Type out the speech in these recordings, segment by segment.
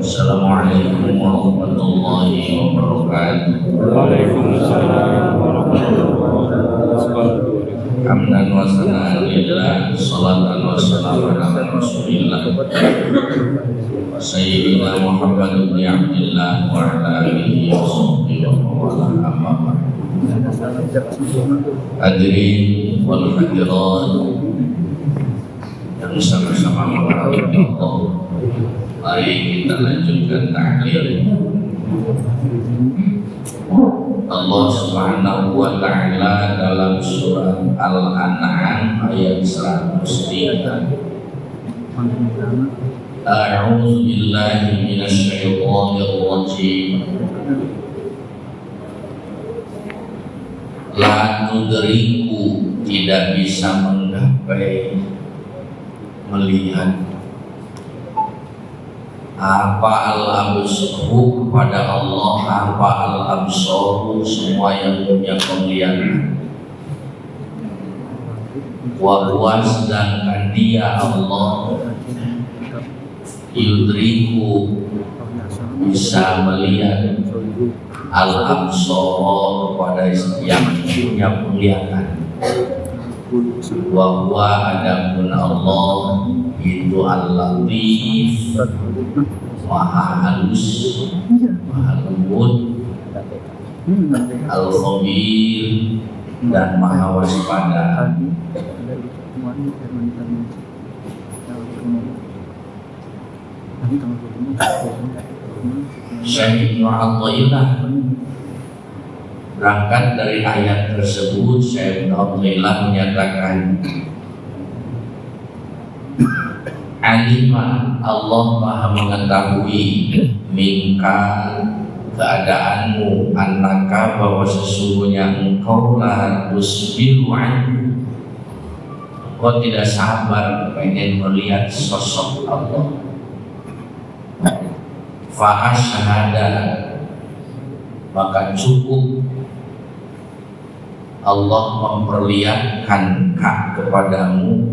Assalamualaikum warahmatullahi wabarakatuh. Waalaikumsalam warahmatullahi wabarakatuh. Hamdan wa sana'an lillah, salatan wa salaman ala rasulillah wa sayyidina Muhammad ibn Abdillah wa ala alihi wa sahbihi wa mawala amma ba'd. Hadirin wal hadirat yang sama-sama menghargai Allah, mari kita lanjutkan ta'lim. Allah Subhanahu wa ta'ala dalam surat Al-An'am ayat 103. A'udzu billahi minasyaitonir rajim. La tudriku, tidak bisa menggapai, melihat apa al-absaru kepada Allah, apa al-absaru semua yang punya penglihatan. Wa huwa, sedangkan dia Allah yudriku, bisa melihat al-absar kepada yang punya penglihatan. Wa huwa, adapun Allah itu al-latif, maha halus, maha lembut, al-khabir, dan maha waspada. Syekh Ibnu Athaillah berangkat dari ayat tersebut. Syekh Ibnu Athaillah menyatakan, Alimah, Allah maha mengetahui, minka, keadaanmu, annaka, bahwa sesungguhnya engkau la tusbiru anhu, engkau tidak sabar pengen melihat sosok Allah. Fa asyhada, maka cukup Allah memperlihatkan kepadamu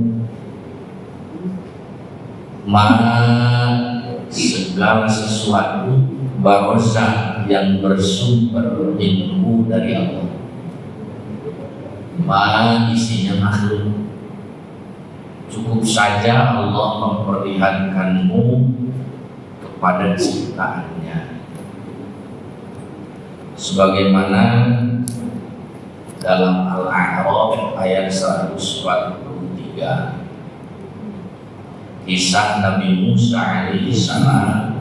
segala sesuatu baroza yang bersumber minhu, dari Allah. Isinya makhluk. Cukup saja Allah memperlihatkanmu kepada ciptaannya, sebagaimana dalam Al-A'raf ayat 143, kisah Nabi Musa alaihissalam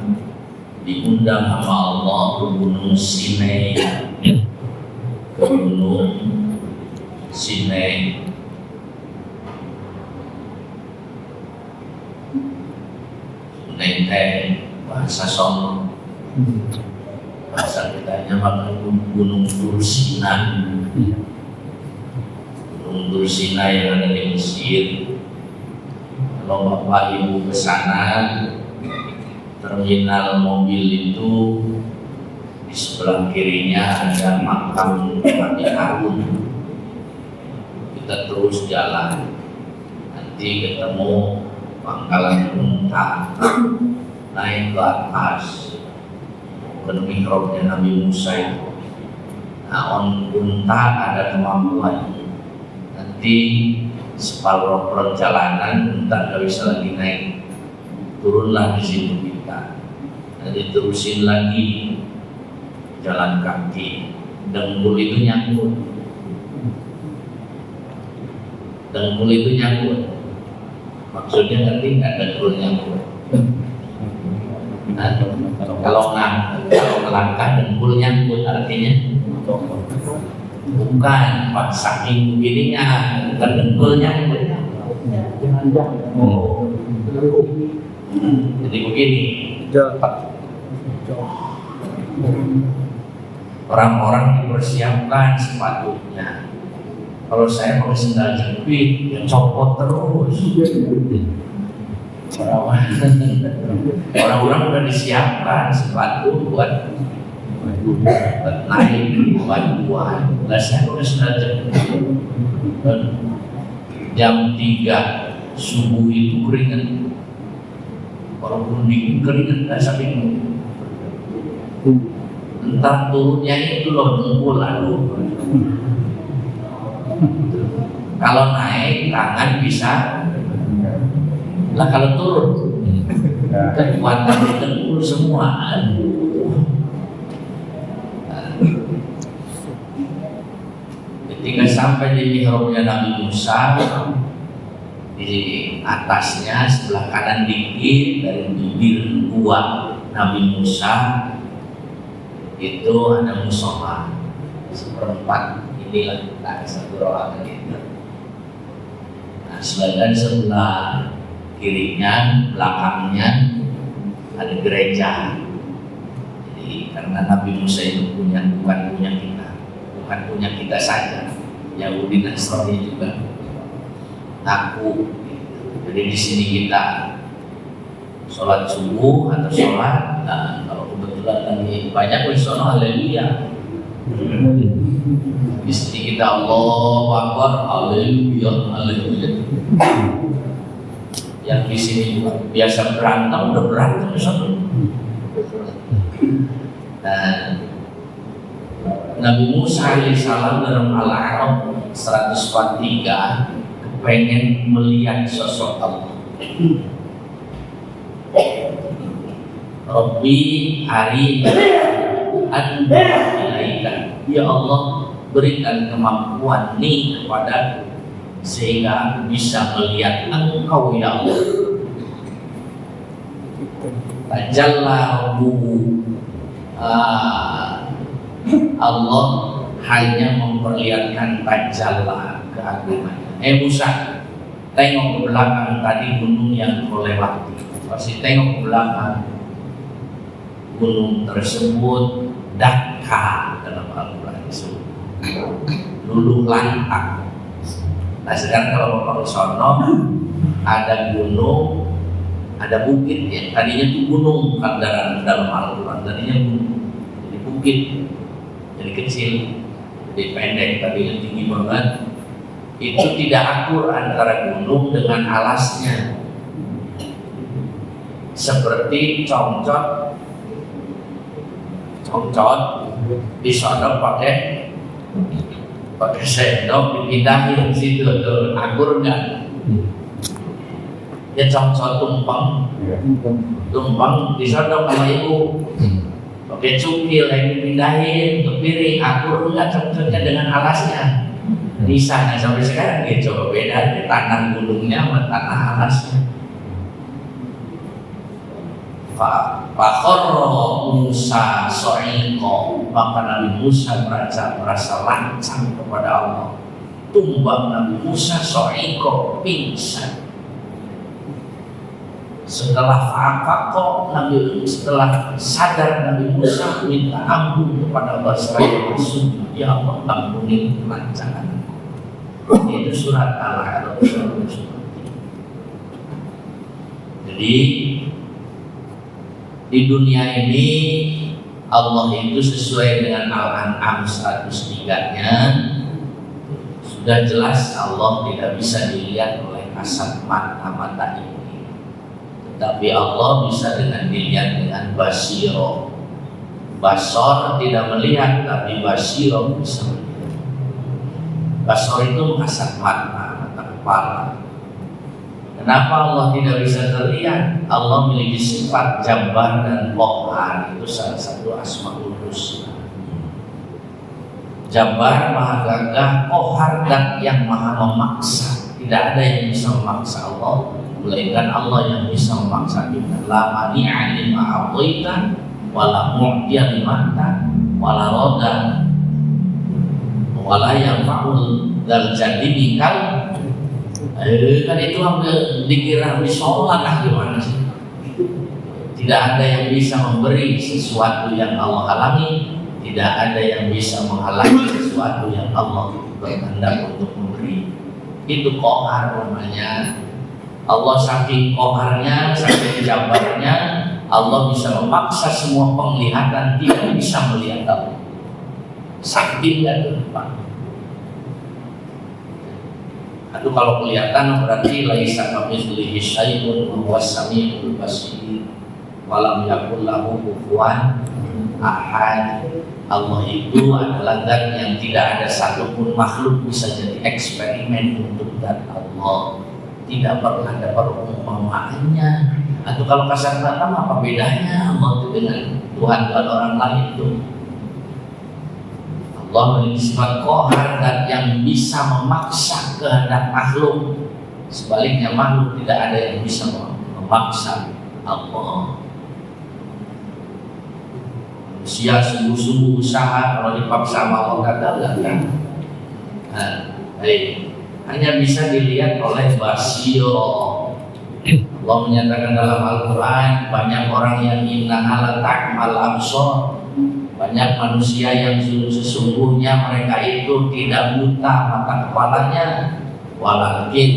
diundang sama Allah ke Gunung Sinai. Sinai bahasa Solo, bahasa kitanya maka Gunung Dursina. Gunung Dursina yang ada di Mesir. Kalau Bapak Ibu ke sana, terminal mobil itu di sebelah kirinya ada makam Nabi Harun. Kita terus jalan, nanti ketemu Pangkalan Unta, naik ke atas ke mihrabnya Nabi Musa itu. Nah, unta ada kemampuan, nanti separuh perjalanan unta nggak bisa lagi naik, turunlah di situ kita. Nanti terusin lagi jalan kaki. Dengkul itu nyangkut. Maksudnya ngerti nggak dengkul nyangkut? Nah, kalau melangkah dengkul nyangkut artinya bukan Pak, saking begininya bukan dengkul nyangkut. Jadi begini, orang-orang dipersiapkan sepatunya. Kalau saya pakai sendal jepit, ya copot terus. Orang-orang udah disiapkan sepatu buat naik, buat. Nah, saya pakai sendal jepit. Jam 3 subuh itu keringat. walaupun dingin keringat nggak sampai entah turunnya itu loh dengkul aduh. Kalau naik tangan bisa, lah kalau turun kekuatan di dengkul semua. Ketika sampai di mihrabnya Nabi Musa, di atasnya sebelah kanan dikit dari bibir gua Nabi Musa itu ada musola seperempat inilah tak satu ruangan itu. Nah, sebelah kirinya, belakangnya ada gereja. Jadi karena Nabi Musa itu bukan punya kita saja, Yahudi Nasrani juga ngaku. Jadi di sini kita sholat subuh atau sholat, nah, kalau kebetulan lagi banyak wisono haleluya. Di sini kita Allahu Akbar, haleluya, haleluya. Yang di sini juga biasa berantem, udah berantem misalnya. Dan Nabi Musa alaihissalam dalam Al-A'raf 143 pengen melihat sosok Allah. Rabbi hari anda ilaika, ya Allah berikan kemampuan nih kepada sehingga aku bisa melihat Engkau ya Allah. Tajalla Rabbuhu, Allah hanya memperlihatkan tajalla keagungannya. Musa, tengok ke belakang tadi gunung yang kau lewati. Pasti tengok ke belakang, gunung tersebut Dakka dalam Al-Quran disebut luluh lantak. Nah sekarang kalau Bapak sono ada gunung, ada bukit ya. Tadinya itu gunung bukan dalam Al-Quran, tadinya gunung, jadi bukit, jadi kecil, jadi pendek, tadinya tinggi banget. Itu tidak akur antara gunung dengan alasnya, seperti congcot disodok pakai sendok dipindahin situ tuh akur nggak? Ya congcot tumpang disodok sama ibu, pakai cukil lagi dipindahin ke piring, akur nggak congcotnya dengan alasnya? Nisanya sampai sekarang dia coba beda di tanah gunungnya sama tanah alasnya. Fakharra Musa so'iko, maka Nabi Musa merasa lancang kepada Allah. Tumbang Nabi Musa so'iko, pingsan. Setelah setelah sadar Nabi Musa minta ampun kepada Allah seraya bersujud, ya Allah ampuni kelancangan. Itu surat Al-A'raf. Jadi di dunia ini Allah itu sesuai dengan Al-An'am 103-nya sudah jelas Allah tidak bisa dilihat oleh kasat mata ini, tetapi Allah bisa dilihat dengan basiro. Basor tidak melihat, tapi basiro bisa melihat. Basor itu kasat mata kepala. Kenapa Allah tidak bisa terlihat? Allah memiliki sifat Jabbar dan Qahhar, itu salah satu Asmaul Husna. Jabbar maha gagah, Qahhar dan yang maha memaksa. Tidak ada yang bisa memaksa Allah, melainkan Allah yang bisa memaksa kita. La mani'a lima a'taita wala mu'tiya lima ata wala radda wala yanfa'ul dzal jaddi bikal. Kan itu hampir dikira di sholat gimana sih? Tidak ada yang bisa memberi sesuatu yang Allah halangi, tidak ada yang bisa menghalangi sesuatu yang Allah berkehendak untuk memberi. Itu Qahhar namanya. Allah saking Qahharnya, saking Jabbarnya, Allah bisa memaksa semua penglihatan tidak bisa melihat Allah. Saking dan depan. Atau kalau kelihatan berarti laisa kamitslihi syai'un wa huwas samiul basir wa lam yakul lahu kufuwan ahad. Allah itu adalah zat yang tidak ada satupun makhluk bisa jadi eksperimen untuk zat Allah. Tidak pernah ada perumpamaannya. Atau kalau kasar kata apa bedanya Allah itu dengan Tuhan-Tuhan orang lain itu? Allah memiliki sifat qahar dan yang bisa memaksa kehendak makhluk. Sebaliknya makhluk tidak ada yang bisa memaksa Allah. Manusia sungguh-sungguh usaha, kalau dipaksa sama Allah gagal. Hanya bisa dilihat oleh basiro. Allah menyatakan dalam Al-Quran, banyak orang yang innaha ta'mal absar. Banyak manusia yang sesungguhnya mereka itu tidak buta mata kepalanya, walakin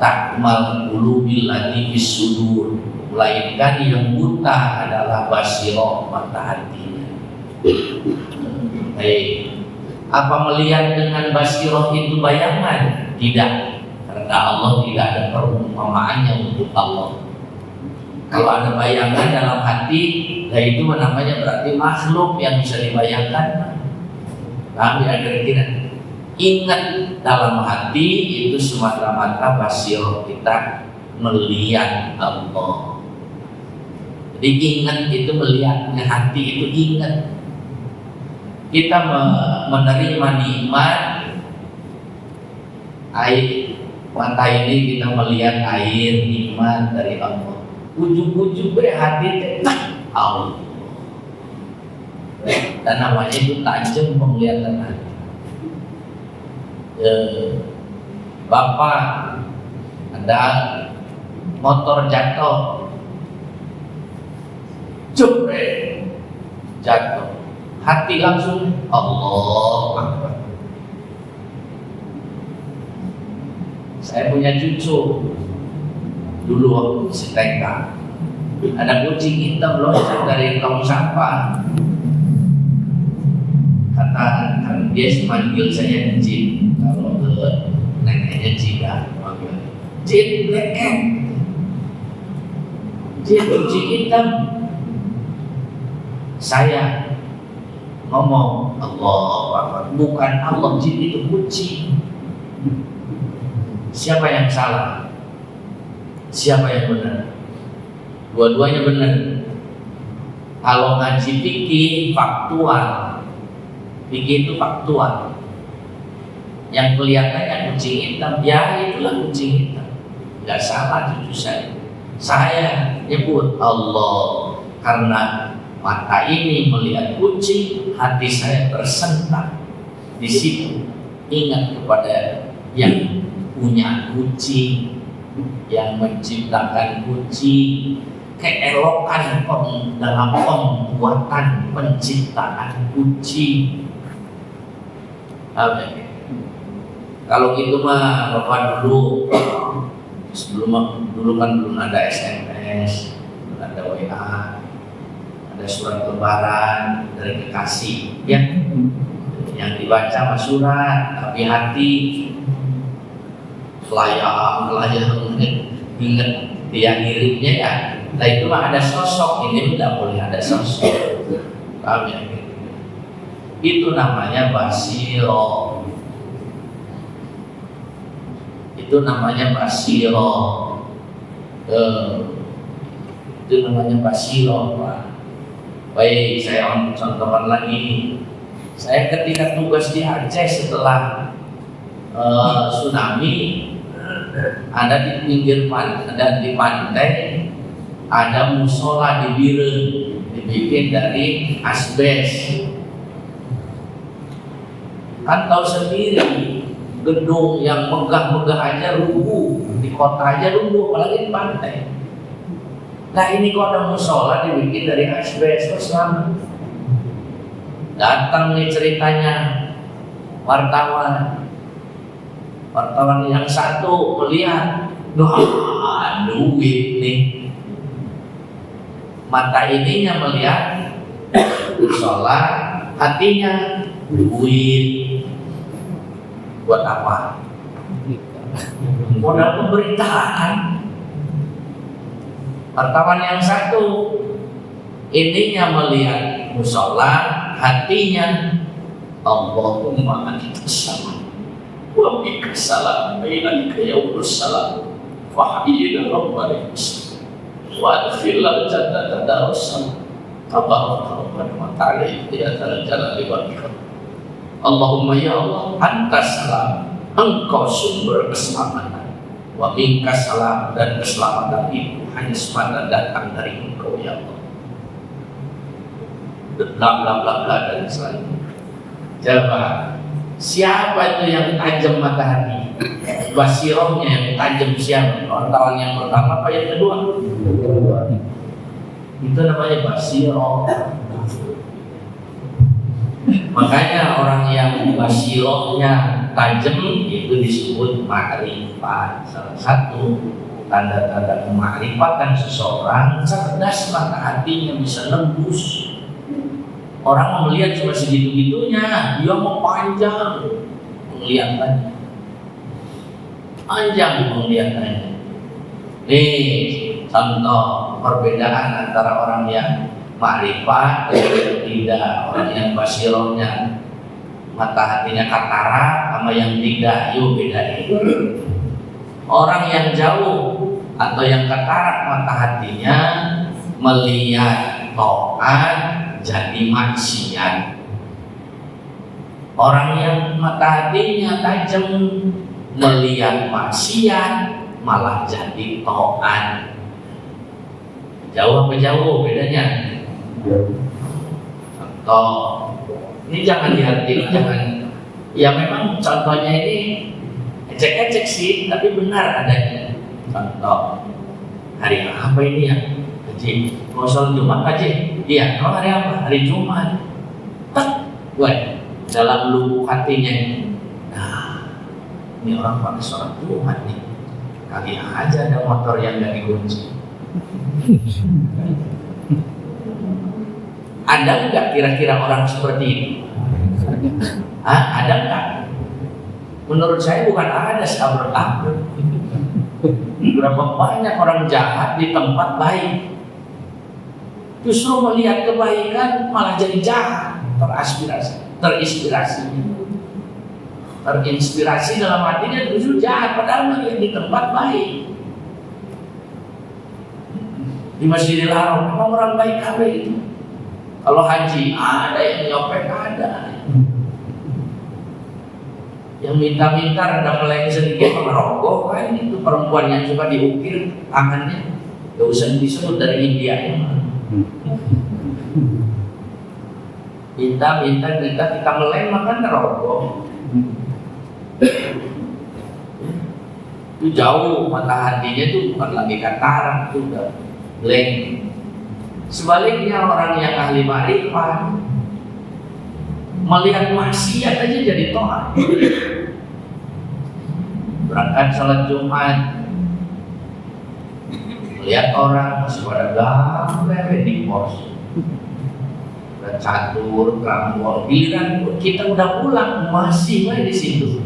ta'mal qulubil lati fis sudur, melainkan yang buta adalah basiro, mata hatinya. Apa melihat dengan basiro itu bayangan? Tidak, karena Allah tidak ada perumpamaannya untuk Allah. Kalau ada bayangan dalam hati, nah itu namanya berarti makhluk yang bisa dibayangkan. Kami ada kira ingat dalam hati itu semata-mata basiro, kita melihat Allah. Jadi ingat itu melihatnya, hati itu ingat. Kita menerima nikmat air mata ini, kita melihat air nikmat dari Allah. Ujung-ujung hati Allah. Dan namanya itu tajam penglihatan hati. Bapak ada motor jatuh, jebret jatuh, hati langsung Allah Akbar. Saya punya cucu dulu waktu masih TK, ada kucing hitam loncat dari tong sampah. Kata dia manggil saya Jin, kalau ke neneknya Cina manggil Jin leket, Jin kucing hitam. Saya ngomong Allah, bukan Allah, Jin itu kucing. Siapa yang salah? Siapa yang benar? Dua-duanya benar. Kalau ngaji fikih faktual, fikih itu faktual. Yang kelihatannya kucing hitam, ya itulah kucing hitam. Gak salah cucu saya. Saya nyebut Allah karena mata ini melihat kucing, hati saya tersentak di situ. Ingat kepada yang punya kucing, yang menciptakan kucing, keelokan dalam pembuatan penciptaan kucing. Kalau gitu mah Bapak dulu kan belum ada SMS, belum ada WA, ada surat lebaran dari kekasih, ya. Yang dibaca mah surat, tapi hati melayang ingat dia ngirimnya ya. Nah itu mah ada sosok, ini tidak boleh ada sosok. Paham ya? Itu namanya basiro. Itu namanya basiro. Itu namanya basiro, Pak. Baik, saya contohkan lagi. Saya ketika tugas di Aceh setelah tsunami, ada di pinggir pantai, ada di pantai, ada musola di Biren, dibikin dari asbes. Kan tahu sendiri, gedung yang megah-megah aja rubuh, di kota aja rubuh, apalagi di pantai. Nah ini kok ada musola dibikin dari asbes, terus lama. Datang nih ceritanya wartawan yang satu melihat, duit nih. Mata ininya melihat musola, hatinya duit. Buat apa? modal pemberitaan. Wartawan yang satu ininya melihat musola, hatinya Allahumma antas salam wa bika salam ilaika yaumus salam fahyina rabbana wa adkhilal jannata darussalam tabaraka rabbana wa ta'ala ya jalali wal ikram. Allahumma ya Allah, antas salam, engkau sumber keselamatan, wa bika salam, dan keselamatan itu hanya semata datang dari engkau ya Allah. Bla bla bla bla dan selanjutnya. Coba, siapa itu yang tajam mata hati? Basirohnya yang tajam siapa? Wartawan yang pertama apa yang kedua? Itu namanya basiroh. Makanya orang yang basirohnya tajam itu disebut ma'rifat. Salah satu tanda-tanda kemakrifatan seseorang, cerdas mata hatinya bisa lembus. Orang melihat cuma segitu-gitunya, dia mau panjang penglihatannya, panjang penglihatannya. Nih contoh perbedaan antara orang yang makrifat dan tidak, orang yang basirohnya mata hatinya katarak sama yang tidak, yuk bedain. Orang yang jauh atau yang katarak mata hatinya melihat taat jadi maksiat. Orang yang mata hatinya tajam melihat maksiat malah jadi taat. Jauh apa jauh bedanya? Contoh, ini jangan diartikan, jangan. Ya memang contohnya ini ecek-ecek sih, tapi benar adanya. Contoh, hari apa ini ya? Haji, mau sholat Jumat Haji? Iya, kalau hari apa? Hari Jumat. Gue dalam lubuk hatinya, nah, ini orang pakai sholat Jumat nih. Kali aja ada motor yang gak dikunci. Ada nggak kira-kira orang seperti ini? Ada nggak? Menurut saya bukan ada, sabar-sabar. Berapa banyak orang jahat di tempat baik, justru melihat kebaikan malah jadi jahat, terinspirasi dalam hatinya justru jahat, padahal melihat di tempat baik. Di Masjidil Haram memang orang baik apa itu? Kalau haji ada yang nyopet, ada yang minta-minta rada meleng sedikit merokok, kan itu perempuan yang suka diukir tangannya, gak usah disebut dari India ya. Minta kita meleng makan rokok. Itu jauh mata hatinya itu bukan lagi katarak, itu udah meleng. Sebaliknya orang yang ahli ma'rifat melihat maksiat aja jadi taat. Berangkat sholat Jumat, melihat orang masih pada gambar di pos, udah catur, rambut, giliran kita udah pulang masih di situ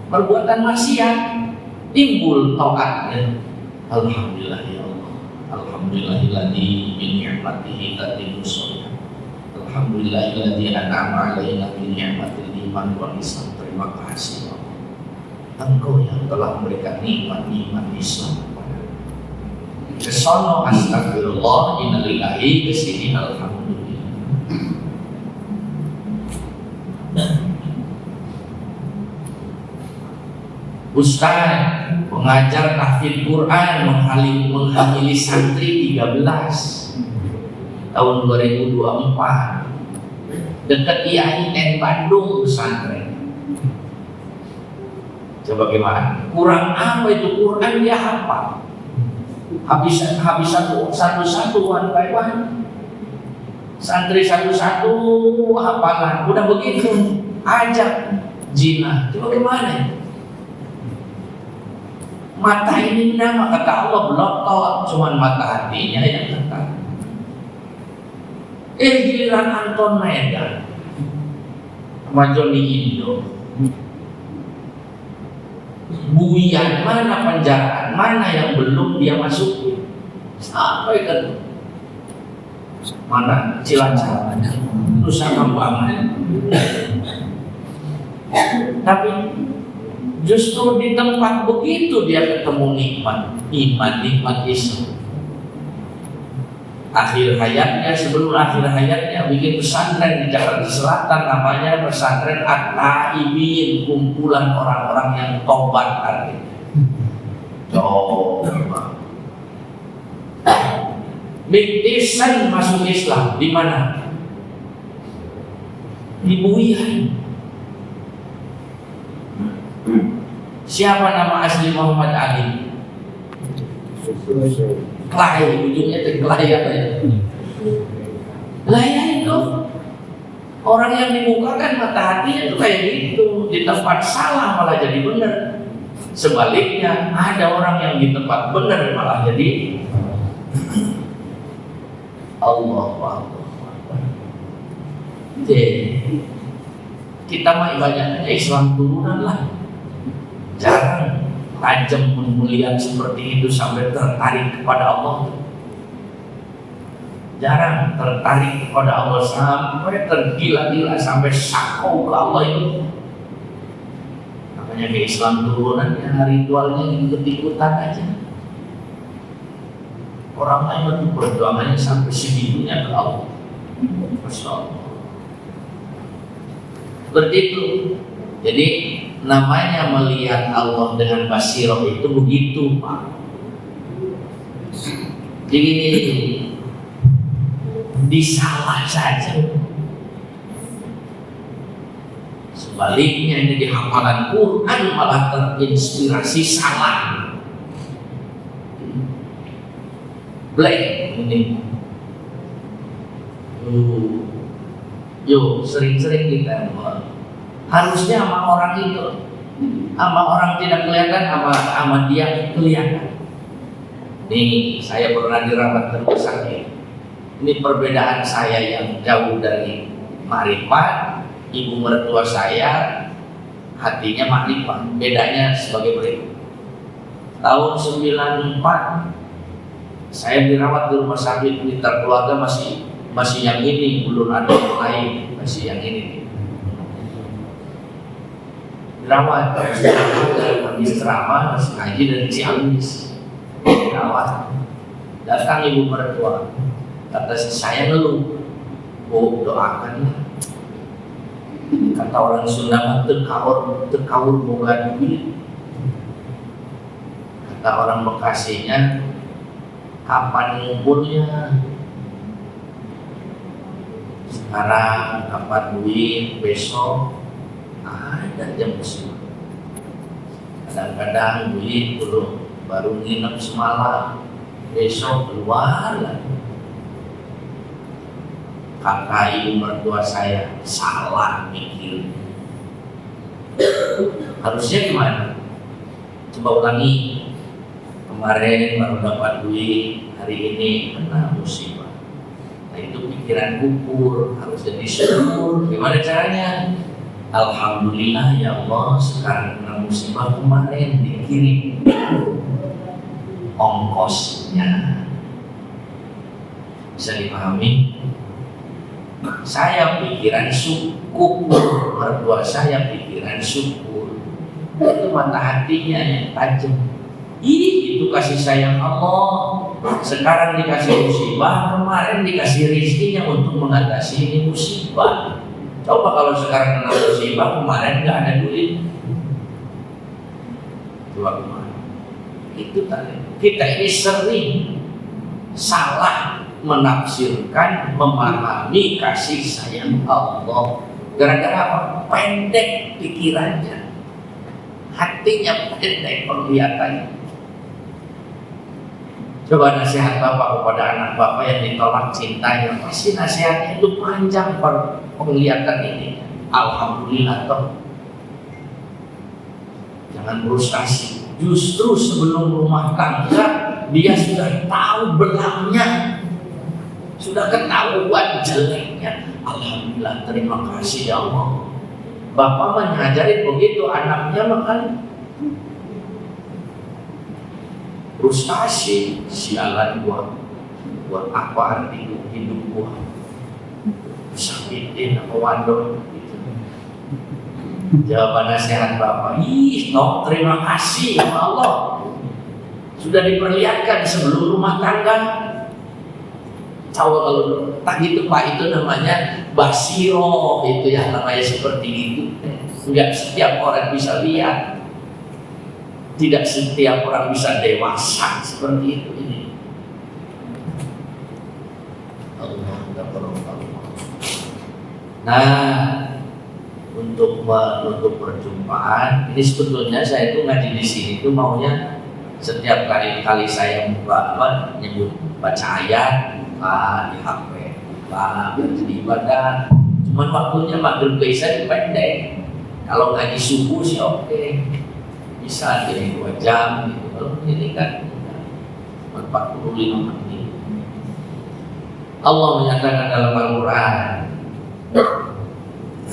perbuatan maksiat, timbul taatnya. Alhamdulillah ya Allah, alhamdulillahilladzi bi ni'matihi tatimmu shalihat, alhamdulillahilladzi an'ama 'alaina bi ni'matil iman wal islam. Terima kasih ya Allah, Engkau yang telah memberikan nikmat-nikmat Islam kepada kami. Kesono astagfirullah, innalillahi, kesini alhamdulillah. Ustaz pengajar tahfidz Quran menghamili santri 13 tahun 2024 dekat IAIN Bandung pesantren. Coba gimana? Kurang apa itu Quran dia hafal? Habis satu-satuan baik-baik. Santri satu-satu hafalan. Udah begitu ajak zina. Coba gimana? Mata ini nama kata Allah belotot, cuman mata hatinya yang tetap. Giliran Anton Medan sama Johnny Indo buian mana, penjaraan mana yang belum dia masuki. Sampai ke mana? Cilacap, Nusa Kambangan. Tapi justru di tempat begitu dia ketemu nikmat iman, nikmat Islam. Akhir hayatnya, sebelum akhir hayatnya bikin pesantren di Jakarta Selatan, namanya pesantren At-Taibin, kumpulan orang-orang yang tobat artinya. Coba Biktisan masuk Islam di mana? Di Buian. Siapa nama asli Muhammad Ali? Kelai, ujungnya itu kelai apa ya? Lah ya itu orang yang dibukakan mata hatinya itu kayak gitu, di tempat salah malah jadi benar. Sebaliknya ada orang yang di tempat benar malah jadi Allah. Kita mah ibadahnya Islam turunan lah. Jarang tajam melihat seperti itu sampai tertarik kepada Allah. Jarang tertarik kepada Allah sampai tergila-gila, sampai sakau ke Allah itu. Makanya ke Islam turunannya ritualnya ikut-ikutan aja. Orang lain itu perjuangannya sampai segitunya ke Allah. Masya Allah. Seperti itu. Jadi namanya melihat Allah dengan basirah itu begitu, Pak. Jadi disalah saja. Sebaliknya ini di hafalan Quran malah terinspirasi salah. Black ini. Yuk sering-sering kita harusnya sama orang itu, sama orang tidak kelihatan, sama dia kelihatan. Nih saya pernah dirawat rumah sakit. Ini perbedaan saya yang jauh dari makrifat. Ibu mertua saya hatinya makrifat. Bedanya sebagai berikut. Tahun 94 saya dirawat di rumah sakit, mitra keluarga masih yang ini, belum ada yang lain, masih yang ini. Dirawat, habis ceramah, masih ngaji dari Ciamis. Dirawat, datang ibu mertua, kata saya ngeluh, oh doakanlah. Kata orang Sunda, terkaur boga duit. Kata orang Bekasinya, kapan ngumpulnya? Sekarang dapat duit, besok ada jam besok. Kadang-kadang duit baru nginep semalam, besok keluar lagi. Kakak ibu mertua saya salah mikir. Harusnya gimana? Coba ulangi. Kemarin baru dapat duit, hari ini kena musibah. Nah itu pikiran kubur, harus jadi syukur. Gimana caranya? Alhamdulillah ya Allah, sekarang kena musibah, kemarin dikirim ongkosnya. Bisa dipahami? Saya pikiran syukur, mertua saya pikiran syukur. Itu mata hatinya yang tajam. Itu kasih sayang Allah. Sekarang dikasih musibah, kemarin dikasih rezekinya untuk mengatasi ini musibah. Coba kalau sekarang kena musibah, kemarin nggak ada duit. Coba kemarin. Itu tadi. Kita ini sering salah menafsirkan, memahami kasih sayang Allah. Gara-gara apa? Pendek pikirannya, hatinya pendek penglihatannya. Coba nasihat bapak kepada anak bapak yang ditolak cintanya, pasti nasihatnya itu panjang penglihatan ini. Alhamdulillah toh. Jangan frustasi. Justru sebelum rumah tangga dia sudah tahu belangnya, sudah ketahuan jeleknya. Alhamdulillah, terima kasih ya Allah. Bapak mengajarin begitu anaknya, makan frustasi, sialan gua, buat apa arti hidup gua, sakitin apa wandon gitu. Jawaban nasihat bapak, toh terima kasih ya Allah, sudah diperlihatkan sebelum rumah tangga. Tahu kalau tak gitu pak, itu namanya basiro, itu yang namanya seperti itu. Enggak setiap orang bisa lihat, tidak setiap orang bisa dewasa seperti itu ini. Allah tidak perlu Allah. Nah, untuk menutup perjumpaan ini sebetulnya saya itu ngaji di sini itu maunya setiap kali saya nyebut baca ayat di HP, berjadi ibadah. Cuman waktunya maghrib ke isya pendek. Kalau ngaji subuh sih oke, bisa jadi 2 jam gitu. Kalau ini kan 45 menit. Allah menyatakan dalam Al-Quran,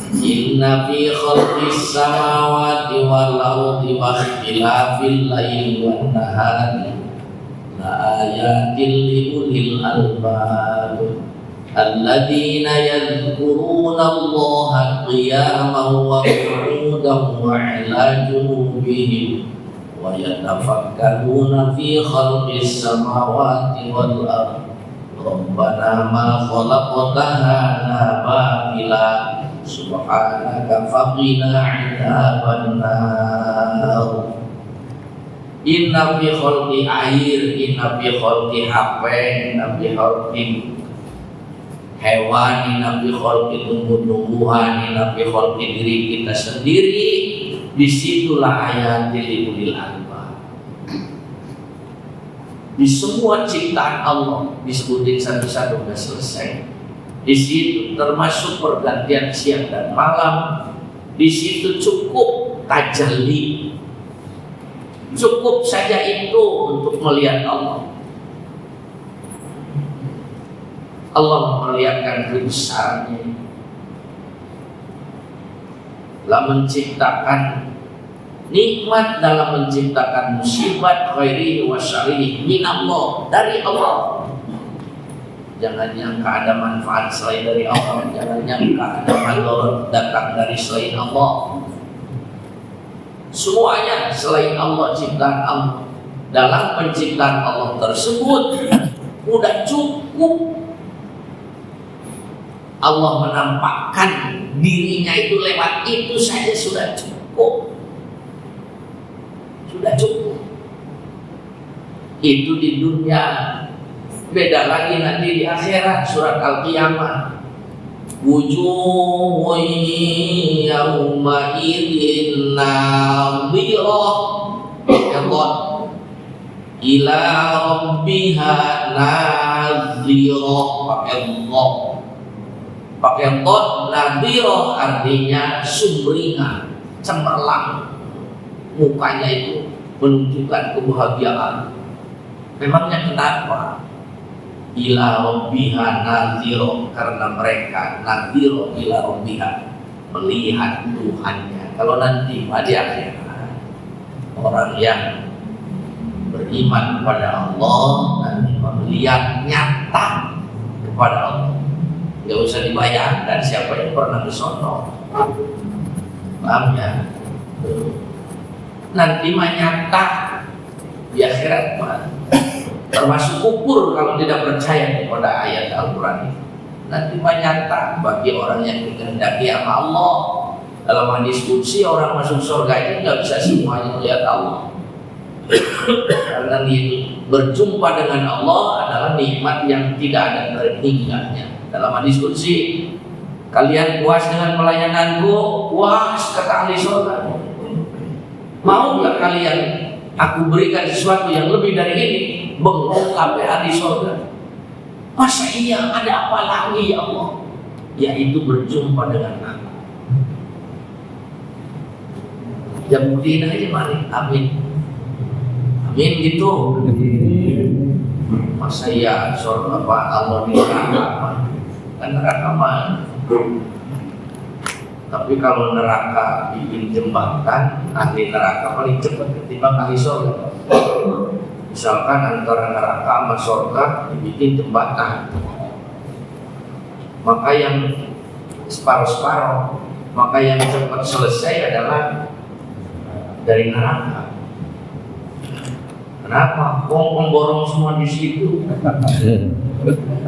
Inna fi khalqis samawati wal ardi wa ikhtilafil laili wan nahari la ayatin li ulil albab alladzina yadhkuruna Allaha qiyaman wa qu'udan wa 'ala junubihim wa yatafakkaruna fi khalqis samawati wal ardi Rabbana ma khalaqta hadza batila subhanaka faqina 'adzabannar. Inna fi khalqi air, inna fi khalqi HP, inna fi khalqi hewan, inna fi khalqi tumbuh-tumbuhan, inna fi khalqi diri kita sendiri. Disitulah ayat ulil albab. Di semua ciptaan Allah disebutin satu-satu sudah selesai. Di situ termasuk pergantian siang dan malam. Di situ cukup tajalli. Cukup saja itu untuk melihat Allah. Allah memperlihatkan kebesarannya. Dalam menciptakan nikmat, dalam menciptakan musibah khairi wa syarri min Allah, dari Allah. Jangan nyangka ada manfaat selain dari Allah. Jangan nyangka ada madharat datang dari selain Allah. Semuanya selain Allah, ciptaan Allah. Dalam penciptaan Allah tersebut sudah cukup Allah menampakkan dirinya itu lewat itu saja sudah cukup. Sudah cukup. Itu di dunia. Beda lagi nanti di akhirat, surat Al-Qiyamah. Wujuhun yawma idzin nadhirah ila rabbiha nadhirah. Pakai dhad, nadhirah artinya sumringah, cemerlang. Mukanya itu menunjukkan kebahagiaan. Memangnya kenapa? Ila rabbiha nadhirah, karena mereka nadhirah ila rabbiha, melihat Tuhannya. Kalau nanti di akhirat orang yang beriman kepada Allah nanti melihat nyata kepada Allah. Gak usah dibayangkan siapa yang pernah ke sono. Paham ya? Nanti nyata di akhirat termasuk kufur kalau tidak percaya kepada ayat Al-Quran ini. Nanti nyata bagi orang yang dikehendaki sama Allah. Dalam hadis qudsi orang masuk surga itu nggak bisa semuanya melihat Allah. Karena berjumpa dengan Allah adalah nikmat yang tidak ada terhingganya. Dalam hadis qudsi, kalian puas dengan pelayananku? Puas, kata ahli surga. Mau nggak kalian aku berikan sesuatu yang lebih dari ini? Bengong sampai ahli surga. Masa iya, ada apa lagi ya Allah? Yaitu berjumpa dengan aku. Jamutin aja mari, amin. Amin gitu. Masa iya surga apa Allah di neraka? Kan neraka mah. Tapi kalau neraka bikin jembatan, ahli neraka paling cepat ketimbang ahli surga. Misalkan antara neraka sama surga dibikin jembatan, maka yang separuh-separuh, maka yang cepat selesai adalah dari neraka. Kenapa? Borong semua di situ.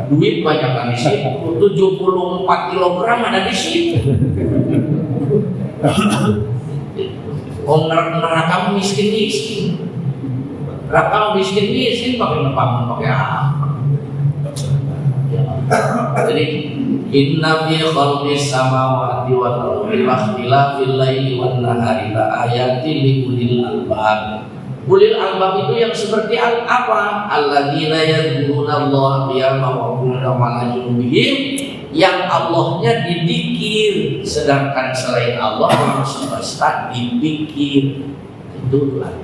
Duit banyak kan di situ. 74 kilogram ada di situ. Neraka miskin. Neraka miskin pakai nepaman pakai apa? Jadi inna fi khalqis samawati wal ardi wa ikhtilafil laili wan nahari la ayatin li ulil albab. Ulil albab itu yang seperti apa? Alladzina yadhkuruna Allah qiyaman wa qu'udan wa 'ala junubihim, yang Allahnya didikir, sedangkan selain Allah yang semesta dipikir. Itulah.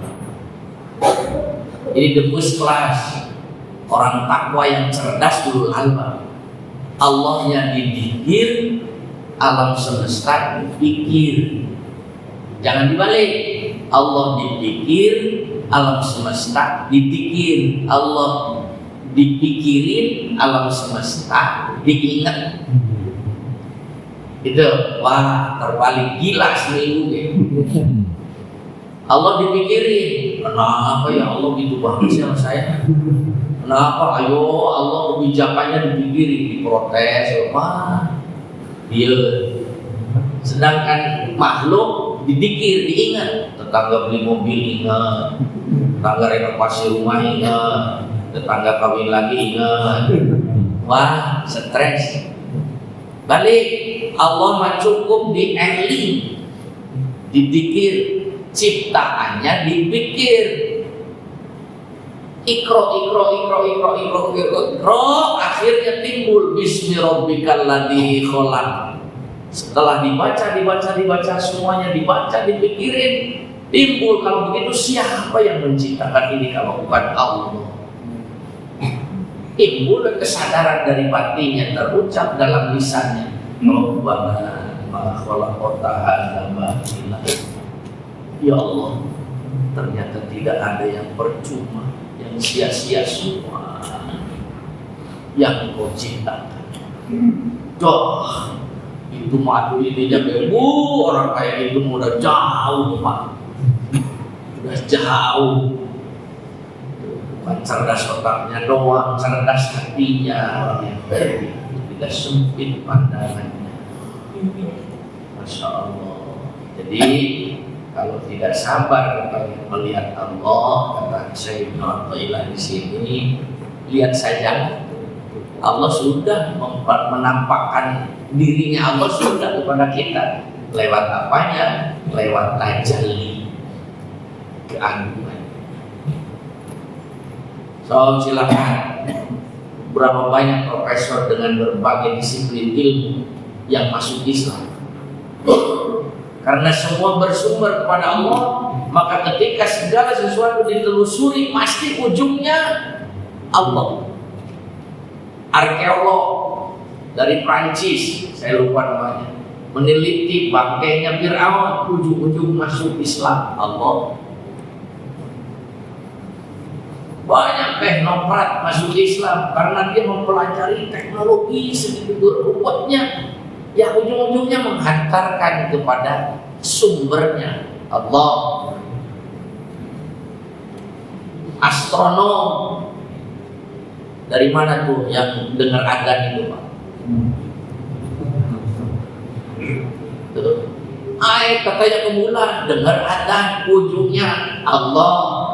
Jadi the first class orang takwa yang cerdas ulul albab. Allahnya didikir, alam semesta dipikir. Jangan dibalik. Allah dipikir, alam semesta dipikir. Allah dipikirin, alam semesta diingat. Itu wah terbalik gila seminggu gitu. Allah dipikirin, kenapa ya Allah gitu banget sih sama saya? Kenapa? Ayo Allah kebijakannya dipikirin, diprotes, wah dia. Sedangkan makhluk didikir, diingat. Tetangga beli mobil ingat, tetangga renovasi rumah ingat, tetangga kawin lagi ingat. Wah stres. Balik, Allah mah cukup di-eling, didikir, ciptaannya dipikir. Ikro, akhirnya timbul bismi rabbikal ladzi khalaq. Setelah dibaca semuanya dibaca, dipikirin, timbul kalau begitu siapa yang menciptakan ini kalau bukan Allah? Timbul kesadaran dari batinnya terucap dalam lisannya. Rabbana ma khalaqta hadza batila. Ya Allah, ternyata tidak ada yang percuma, yang sia-sia semua yang Kau ciptakan. Doh, itu madu ini jaga orang kayak itu udah jauh Pak, udah jauh. Bukan cerdas otaknya doang, cerdas hatinya orang yang baik, tidak sempit pandangannya. Masya Allah. Jadi kalau tidak sabar melihat Allah, kata Syekh Ibnu Athaillah di sini, lihat saja Allah sudah menampakkan dirinya, Allah sudah kepada kita. Lewat apanya? Lewat tajalli keagungan. So silakan, berapa banyak profesor dengan berbagai disiplin ilmu yang masuk Islam. Karena semua bersumber kepada Allah, maka ketika segala sesuatu ditelusuri pasti ujungnya Allah. Arkeolog dari Prancis, saya lupa namanya, meneliti bangkainya Fir'aun, ujung-ujung masuk Islam Allah. Banyak teknokrat masuk Islam karena dia mempelajari teknologi segitu ruwetnya, yang ujung-ujungnya menghantarkan kepada sumbernya Allah. Astronom dari mana tuh yang dengar adzan itu Pak? Katanya kemulan dengar adzan, ujungnya Allah.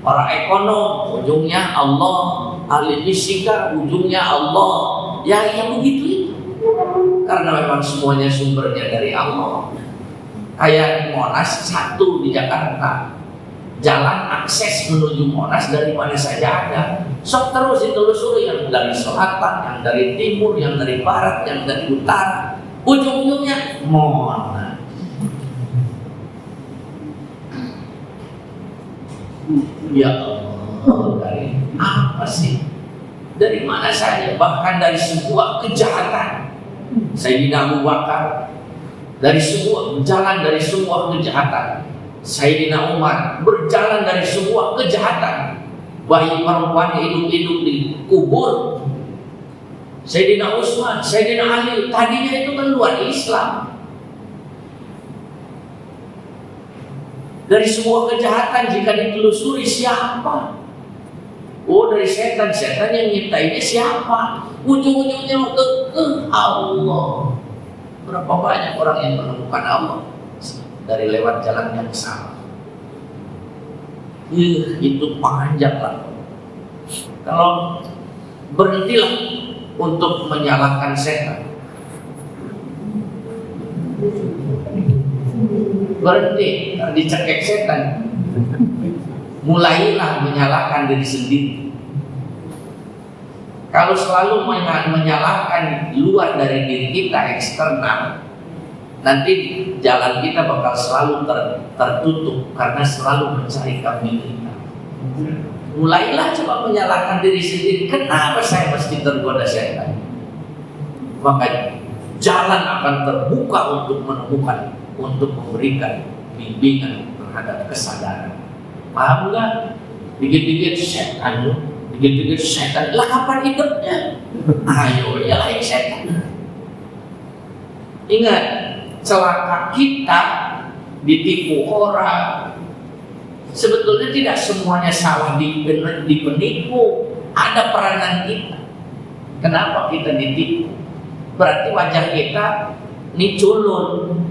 Para ekonom ujungnya Allah, ahli fisika ujungnya Allah. Ya yang begitu itu. Karena memang semuanya sumbernya dari Allah. Kayak Monas satu di Jakarta, jalan akses menuju Monas dari mana saja ada. Sok terus ditelusuri, yang dari selatan, yang dari timur, yang dari barat, yang dari utara, ujung-ujungnya Monas. Ya Allah, dari apa sih? Dari mana saja, bahkan dari sebuah kejahatan. Sayyidina Abu Bakar dari sebuah jalan, dari sebuah kejahatan. Sayyidina Umar berjalan dari sebuah kejahatan, bayi perempuan hidup-hidup di kubur. Sayyidina Utsman, Sayyidina Ali, tadinya itu kan luar Islam. Dari sebuah kejahatan jika ditelusuri siapa? Oh, dari setan yang nyiptainnya siapa? Ujung-ujungnya ke Allah. Berapa banyak orang yang menemukan Allah dari lewat jalan yang salah. Itu panjang lah. Kalau berhentilah untuk menyalahkan setan, berhenti dicekek setan, mulailah menyalahkan diri sendiri. Kalau selalu menyalahkan luar dari diri kita, eksternal, nanti jalan kita bakal selalu tertutup karena selalu mencari kambing hitam. Mulailah coba menyalahkan diri sendiri. Kenapa saya mesti tergoda setan? Maka jalan akan terbuka untuk menemukan, untuk memberikan bimbingan terhadap kesadaran. Paham nggak? Dikit-dikit setan, dikit-dikit setan. Lah kapan hidupnya? Ayo, nyalain setan. Ingat, celaka kita ditipu orang. Sebetulnya tidak semuanya salah di penipu. Ada peranan kita. Kenapa kita ditipu? Berarti wajah kita ini culun.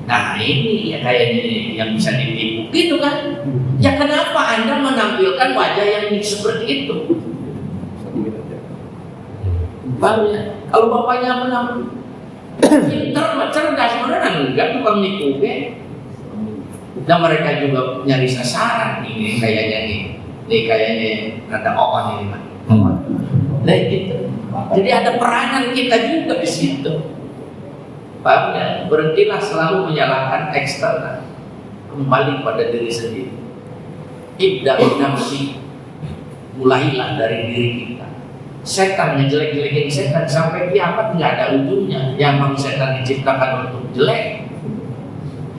Nah ini ya kayaknya yang bisa ditipu, gitu kan? Ya kenapa Anda menampilkan wajah yang seperti itu? Baru ya, kalau bapaknya menampilkan pinter, cerdas, beneran enggak tukang nipu kan? Dan mereka juga nyari sasaran ini kayaknya nih kayaknya ada orang ini mah. Nah gitu. Jadi ada peranan kita juga di situ. Paham ya? Berhentilah selalu menyalahkan eksternal, kembali pada diri sendiri. Ibda nafsi, mulailah dari diri kita. Setan ngejelek-jelekin setan sampai kiamat nggak ada ujungnya. Yang memang setan diciptakan untuk jelek.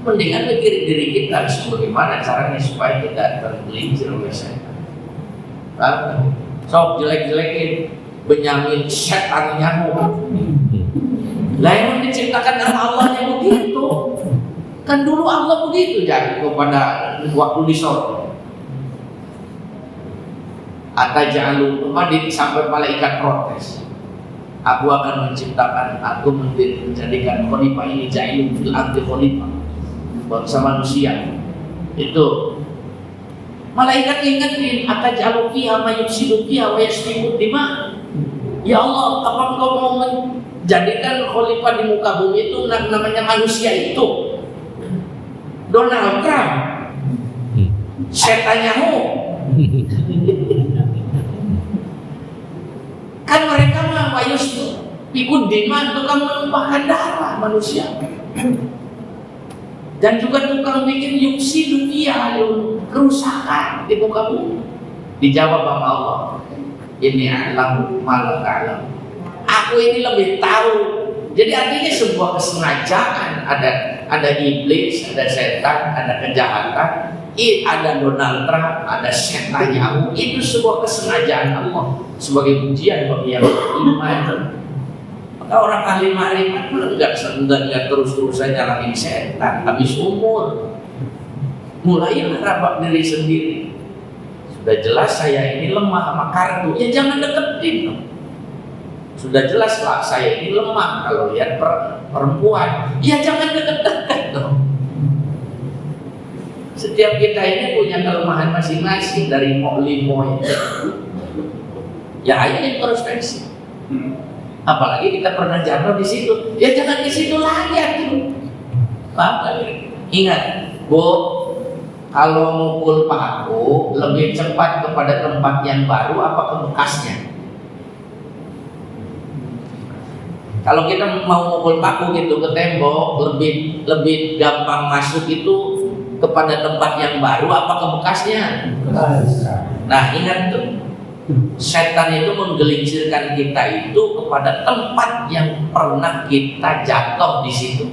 Mendingan mikirin diri kita bagaimana caranya supaya tidak tergelincir oleh setan. Sok jelek-jelekin Benyamin setan nyamuk. Lah yang diciptakan sama Allahnya begitu. Kan dulu Allah begitu jadi kepada waktu di sorga. Atajalu sampai malaikat protes. Aku akan menciptakan, aku menjadikan khalifah ini ja'ilun fil ardi khalifah. Bangsa manusia itu malaikat ingetin atajalu fiha ma yufsidu fiha wa yasfiku dima. Ya Allah, apa engkau mau menjadikan khalifah di muka bumi itu namanya manusia itu? Donald Trump, setanyamu. Kan mereka mah wayus ikut dima, tukang menumpahkan darah manusia. Dan juga tukang bikin yuksi dunia, kerusakan di muka bumi. Dijawab sama Allah, ini alam malah alam. Aku ini lebih tahu. Jadi artinya sebuah kesengajaan. Ada iblis, ada setan, ada kejahatan, ada Donald Trump, ada setan nyamuk. Itu sebuah kesengajaan Allah sebagai ujian bagi yang beriman. Orang ahli makrifat enggak terus-terusan nyalahin setan habis umur. Mulailah rabak diri sendiri. Sudah jelas saya ini lemah sama kartu, ya jangan deketin. Sudah jelas lah saya ini lemah kalau lihat perempuan, ya jangan deket-deket dong. Setiap kita ini punya kelemahan masing-masing dari limo. Ya ayo introspeksi. Apalagi kita pernah jatuh di situ, ya jangan di situ lagi atuh. Ingat, Bu, kalau mukul paku lebih cepat kepada tempat yang baru apa ke bekasnya? Kalau kita mau mukul paku gitu ke tembok, lebih gampang masuk itu kepada tempat yang baru apa ke bekasnya? Nah, ingat tuh. Setan itu menggelincirkan kita itu kepada tempat yang pernah kita jatuh di situ.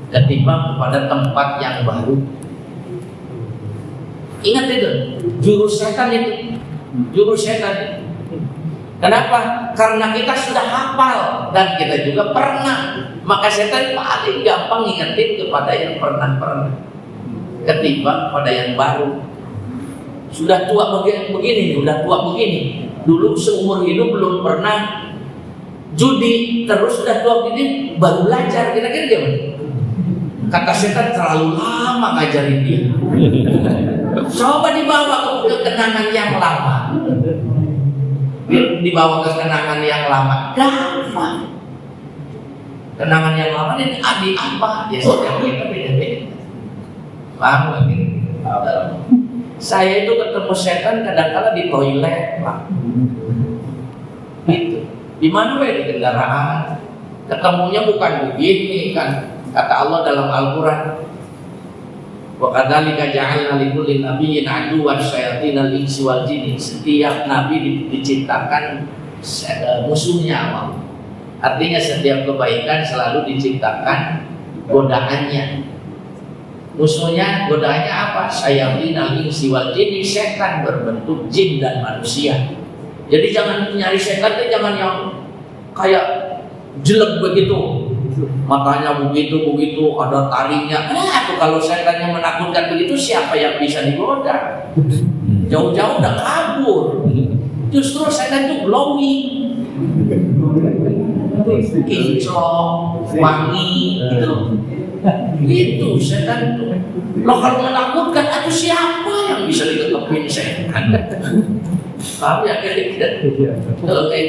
ketimbang kepada tempat yang baru. Ingat itu, jurus setan itu, jurus setan. Kenapa? Karena kita sudah hafal dan kita juga pernah. Maka setan paling gampang ngingetin kepada yang pernah ketimbang pada yang baru. Sudah tua begini, sudah tua begini. Dulu seumur hidup belum pernah judi, terus sudah tua begini baru belajar. Kira-kira gimana? Kata setan terlalu lama ngajarin dia. Coba dibawa ke kenangan yang lama. Dibawa ke kenangan yang lama, gampang. Kenangan yang lama ini adik apa? Ya setiap kita beda-beda. Paham nggak gitu? Saya itu ketemu setan kadang-kala di toilet, Pak. Gitu. Di mana di kendaraan? Ketemunya bukan begini kan? Kata Allah dalam Al-Quran, wa kadzalika ja'alna likulli nabiyyin aduwwan syayatinal insi wal jinni. Setiap nabi diciptakan musuhnya Allah. Artinya setiap kebaikan selalu diciptakan godaannya. Musuhnya, godaannya apa? Syayatinal insi wal jinni, setan berbentuk jin dan manusia. Jadi jangan nyari setan itu jangan yang kayak jelek begitu. Matanya begitu, ada taringnya. Tuh kalau setannya menakutkan begitu, siapa yang bisa digoda? Jauh-jauh udah kabur. Justru setan itu glowing, kinclong, wangi, gitu. Itu setan itu. Loh kalau menakutkan, aduh siapa yang bisa diketepin setan? Paham ya kira-kira?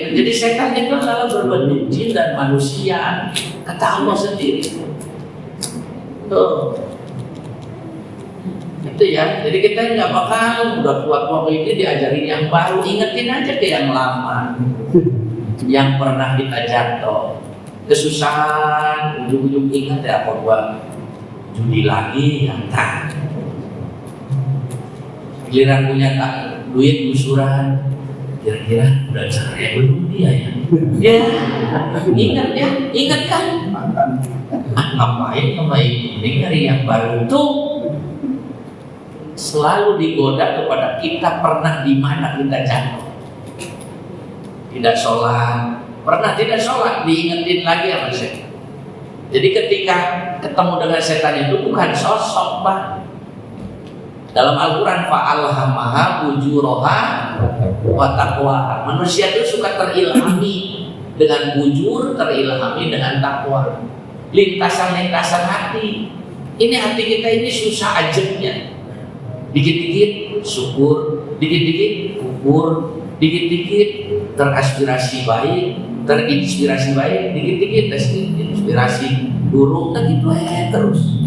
Jadi setan itu adalah berbentuk jin dan manusia. Kata Allah sendiri. Itu ya. Jadi kita nggak bakal udah tua-tua ini diajarin yang baru. Ingetin aja ke yang lama, yang pernah kita jatuh kesusahan, ujung-ujung ingat ya apa gua judi lagi yang tak. Giliran punya tak duit gusuran, kira-kira udah cerai belum dia ya? Ya, ingat ya, ingat kan? Ngapain sama ini nyari yang baru tuh? Selalu digoda kepada kita pernah di mana kita jatuh. Tidak sholat, pernah tidak sholat, diingetin lagi sama setan. Jadi ketika ketemu dengan setan itu bukan sosok, Pak. Dalam Al-Quran fa'alhamaha bujuraha wa taqwa. Manusia itu suka terilhami dengan bujur, terilhami dengan takwa. Lintasan-lintasan hati. Ini hati kita ini susah ajebnya. Dikit-dikit syukur, dikit-dikit kufur, dikit-dikit teraspirasi baik, terinspirasi baik, dikit-dikit terinspirasi buruk, dan gitu terus.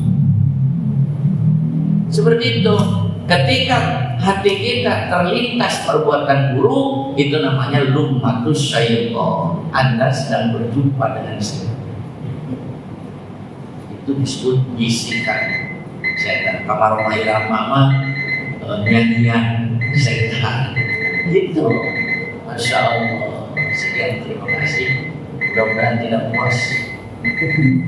Seperti itu. Ketika hati kita terlintas perbuatan buruk, itu namanya lummatus syaitan. Anda sedang berjumpa dengan setan. Itu disebut bisikan setan. Kamar Maira Mama, nyanyian setan. Itu. Masya Allah. Sekian, terima kasih. Mudah-mudahan tidak puas.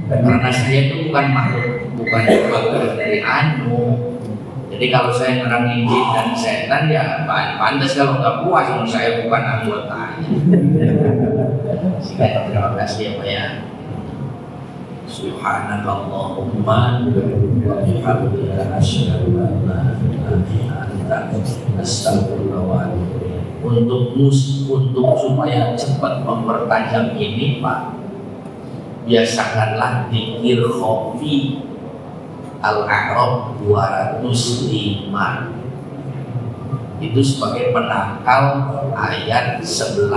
Karena saya itu bukan makhluk, bukan bagian dari anu. Jadi kalau saya nerangin jin dan setan ya pantas kalau nggak puas, kalau saya bukan anggotanya. Sekian, terima kasih ya Pak ya. Subhanallahumma wa bihamdika asyhadu an la ilaha illa anta astaghfiruka wa atubu ilaik. Untuk supaya cepat mempertajam ini Pak, biasakanlah dzikir khofi Al-A'raf 205. Itu sebagai penangkal ayat 11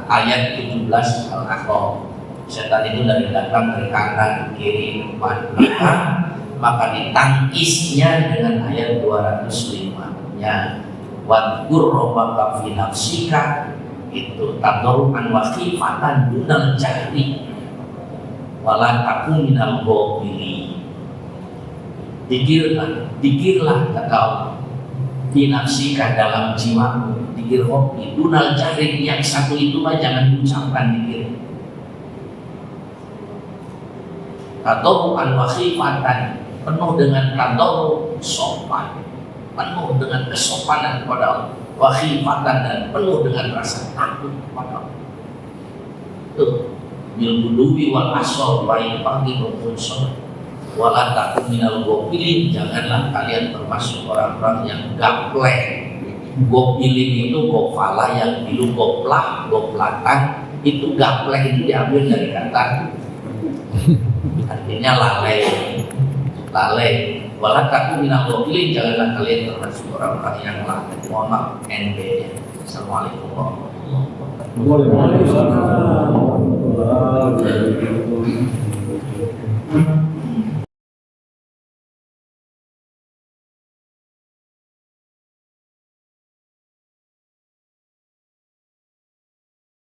ayat 17 Al-A'raf. Setan itu dari belakang, dari kanan, kiri, depan, belakang, maka ditangkisnya dengan ayat 205-nya. Wadkur rabbaka fi nafsika, itu tadarruan wa khifatan dunal jahri wala takun minal ghafilin. Dikirlah kata Allah, binafsika dalam jiwamu, dikir hobi, dunal jahri, yang satu itu mah jangan diucapkan dikir. Tadarruan wa khifatan, penuh dengan tadarru, sopan, penuh dengan kesopanan kepada Allah, wa khifatan, dan penuh dengan rasa takut kepada Allah. Tuh, bil buduwi wal asal, baik pagi maupun sore. Wala takum minal ghafilin, janganlah kalian termasuk orang-orang yang gaplek. Gopilin itu gopala, yang dulu goplak, goplakan, itu gaplek itu diambil dari kata artinya lalai. Wala takum minal ghafilin, janganlah kalian termasuk orang-orang yang lalai. Mohon maaf, NB. Assalamualaikum warahmatullahi wabarakatuh.